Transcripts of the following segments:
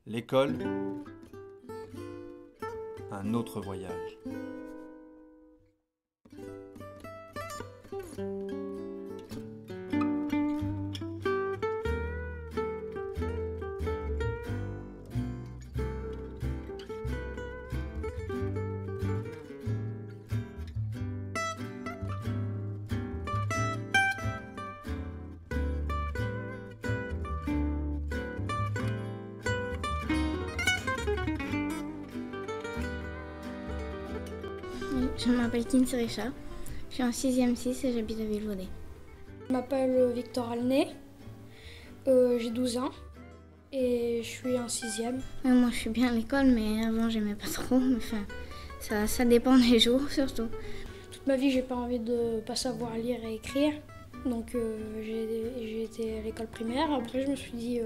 L'école, un autre voyage. Je m'appelle Kinsey Richard, je suis en 6e 6 et j'habite à Vilvoorde. Je m'appelle Victor Alnay, j'ai 12 ans et je suis en 6e. Moi je suis bien à l'école mais avant j'aimais pas trop, mais enfin, ça dépend des jours surtout. Toute ma vie j'ai pas envie de pas savoir lire et écrire, donc j'ai été à l'école primaire. Après je me suis dit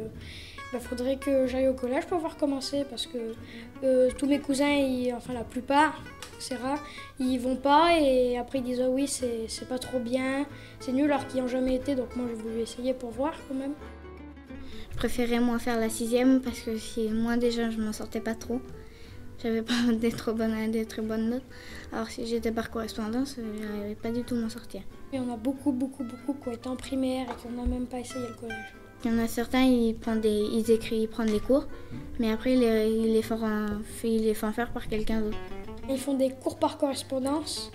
faudrait que j'aille au collège pour voir comment c'est, parce que tous mes cousins, enfin la plupart, c'est rare, ils vont pas et après ils disent ah oui c'est pas trop bien, c'est nul, alors qu'ils n'y ont jamais été, donc moi j'ai voulu essayer pour voir quand même. Je préférais moi faire la 6e parce que moi déjà je m'en sortais pas trop, j'avais pas des très bonnes notes, alors si j'étais par correspondance j'arrivais pas du tout à m'en sortir. Il y en a beaucoup qui ont été en primaire et qui n'ont même pas essayé le collège. Il y en a certains, ils prennent des cours, mais après ils les font faire par quelqu'un d'autre. Ils font des cours par correspondance,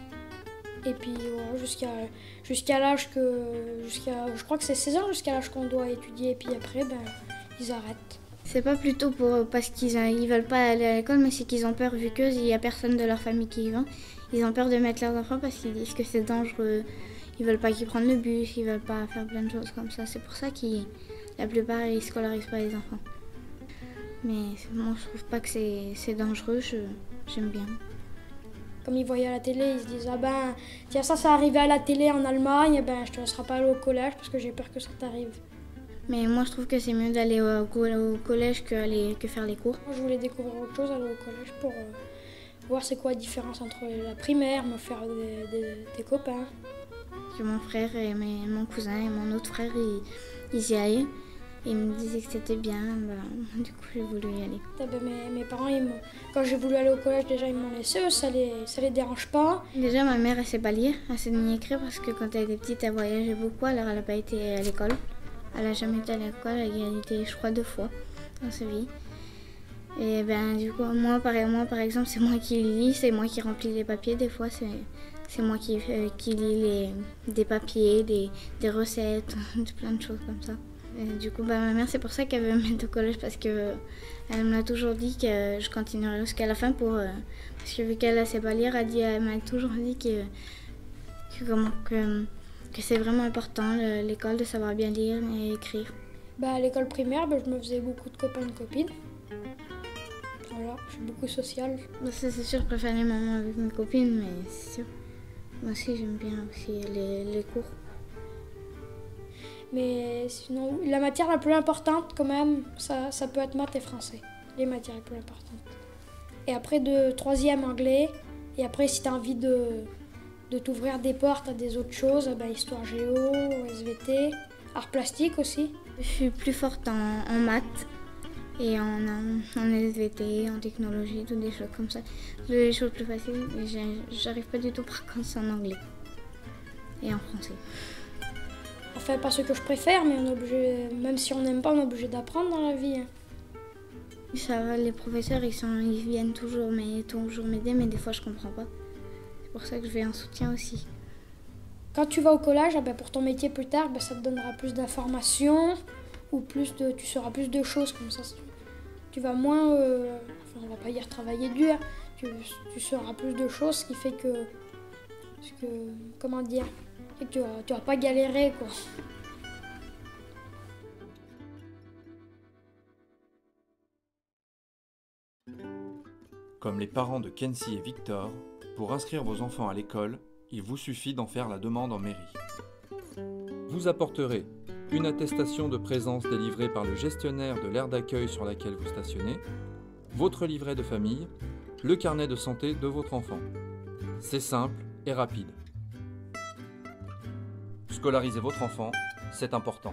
et puis jusqu'à l'âge je crois que c'est 16 ans jusqu'à l'âge qu'on doit étudier, et puis après ils arrêtent. C'est pas plutôt parce qu'ils veulent pas aller à l'école, mais c'est qu'ils ont peur, vu qu'il y a personne de leur famille qui y va. Ils ont peur de mettre leurs enfants parce qu'ils disent que c'est dangereux. Ils veulent pas qu'ils prennent le bus, ils veulent pas faire plein de choses comme ça. C'est pour ça que la plupart ils scolarisent pas les enfants. Mais moi je trouve pas que c'est dangereux, j'aime bien. Comme ils voyaient à la télé, ils se disent ah tiens ça arrivé à la télé en Allemagne, je te laisserai pas aller au collège parce que j'ai peur que ça t'arrive. Mais moi je trouve que c'est mieux d'aller au collège que faire les cours. Moi je voulais découvrir autre chose, aller au collège pour voir c'est quoi la différence entre la primaire, me faire des copains. Que mon frère et mon cousin et mon autre frère ils y allaient et ils me disaient que c'était bien, du coup j'ai voulu y aller. Mes parents, quand j'ai voulu aller au collège, déjà ils m'ont laissé, eux, ça les dérange pas. Déjà ma mère elle sait pas lire, elle sait ni écrire parce que quand elle était petite elle voyageait beaucoup, alors elle a pas été à l'école. Elle a jamais été à l'école, elle a été je crois 2 fois dans sa vie. Et du coup moi par exemple c'est moi qui lis, c'est moi qui remplis les papiers, des fois c'est moi qui lis des papiers, des recettes, plein de choses comme ça. Et du coup, ma mère, c'est pour ça qu'elle veut me mettre au collège, parce qu'elle me l'a toujours dit que je continuerai jusqu'à la fin parce que vu qu'elle ne sait pas lire, elle m'a toujours dit que c'est vraiment important, l'école, de savoir bien lire et écrire. À l'école primaire, je me faisais beaucoup de copains et de copines. Voilà, je suis beaucoup sociale. C'est sûr, je préfère les moments avec mes copines, mais c'est sûr. Moi aussi, j'aime bien aussi les cours. Mais sinon, la matière la plus importante, quand même, ça peut être maths et français. Les matières les plus importantes. Et après, de 3e, anglais. Et après, si tu as envie de t'ouvrir des portes à des autres choses, histoire géo, SVT, art plastique aussi. Je suis plus forte en maths et en SVT, en technologie, toutes des choses comme ça. Les choses plus faciles, j'arrive pas du tout par contre c'est en anglais et en français. On fait pas ce que je préfère, mais on est obligé, même si on n'aime pas, on est obligé d'apprendre dans la vie. Ça va, les professeurs ils viennent toujours m'aider, mais des fois je comprends pas. C'est pour ça que je vais en soutien aussi. Quand tu vas au collège, pour ton métier plus tard, ça te donnera plus d'informations ou tu sauras plus de choses comme ça. Tu vas moins, on va pas dire travailler dur, tu sauras plus de choses, ce qui fait que comment dire, et que tu vas pas galérer quoi. Comme les parents de Kinsey et Victor, pour inscrire vos enfants à l'école, il vous suffit d'en faire la demande en mairie. Vous apporterez une attestation de présence délivrée par le gestionnaire de l'aire d'accueil sur laquelle vous stationnez, votre livret de famille, le carnet de santé de votre enfant. C'est simple et rapide. Scolariser votre enfant, c'est important.